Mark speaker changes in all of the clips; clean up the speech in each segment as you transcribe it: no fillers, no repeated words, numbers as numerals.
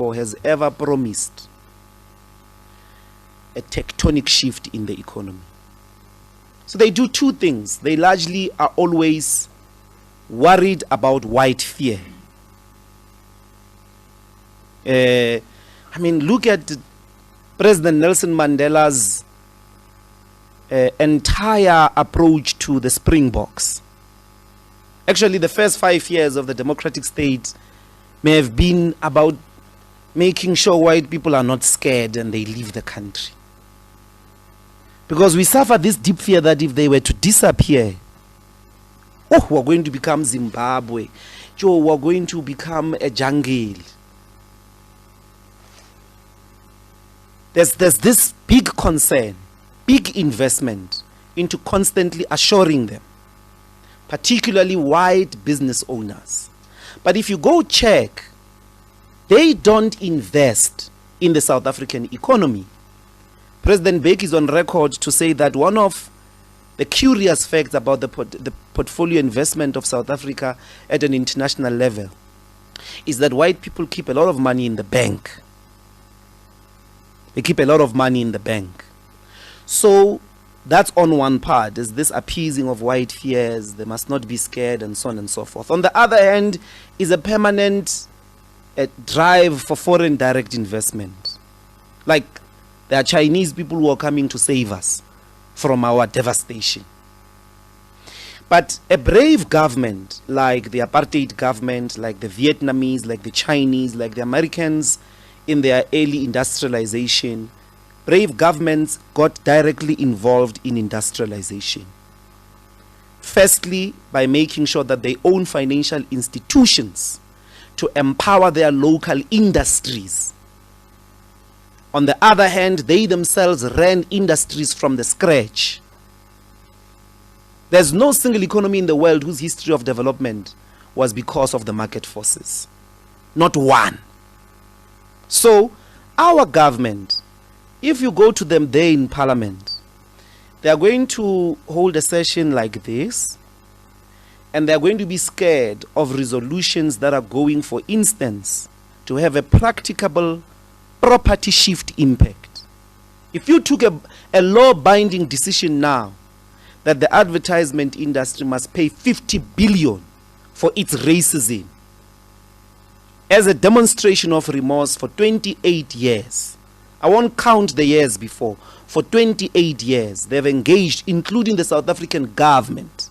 Speaker 1: before has ever promised a tectonic shift in the economy. So they do two things. They largely are always worried about white fear. Look at President Nelson Mandela's entire approach to the Springboks. Actually, the first 5 years of the democratic state may have been about making sure white people are not scared and they leave the country. Because we suffer this deep fear that if they were to disappear, we're going to become Zimbabwe. We're going to become a jungle. There's this big concern, big investment into constantly assuring them, particularly white business owners. But if you go check, they don't invest in the South African economy. President Mbeki is on record to say that one of the curious facts about the portfolio investment of South Africa at an international level is that white people keep a lot of money in the bank. They keep a lot of money in the bank. So that's on one part, is this appeasing of white fears, they must not be scared and so on and so forth. On the other hand is a permanent drive for foreign direct investment. Like there are Chinese people who are coming to save us from our devastation. But a brave government like the apartheid government, like the Vietnamese, like the Chinese, like the Americans in their early industrialization, brave governments got directly involved in industrialization. Firstly, by making sure that they own financial institutions to empower their local industries. On the other hand, they themselves ran industries from the scratch. There's no single economy in the world whose history of development was because of the market forces. Not one. So, our government, if you go to them there in Parliament, they are going to hold a session like this, and they are going to be scared of resolutions that are going, for instance, to have a practicable property shift impact. If you took a law-binding decision now that the advertisement industry must pay 50 billion for its racism as a demonstration of remorse for 28 years, I won't count the years before, for 28 years they've engaged, including the South African government,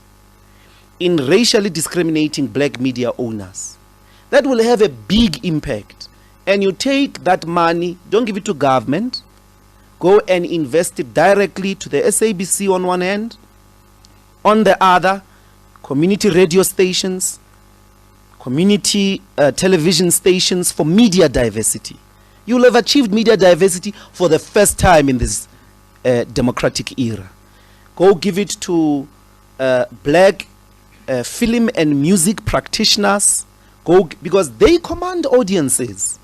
Speaker 1: in racially discriminating black media owners. That will have a big impact. And you take that money, don't give it to government, go and invest it directly to the SABC on one hand, on the other, community radio stations, community television stations for media diversity. You will have achieved media diversity for the first time in this democratic era. Go give it to black film and music practitioners, because they command audiences.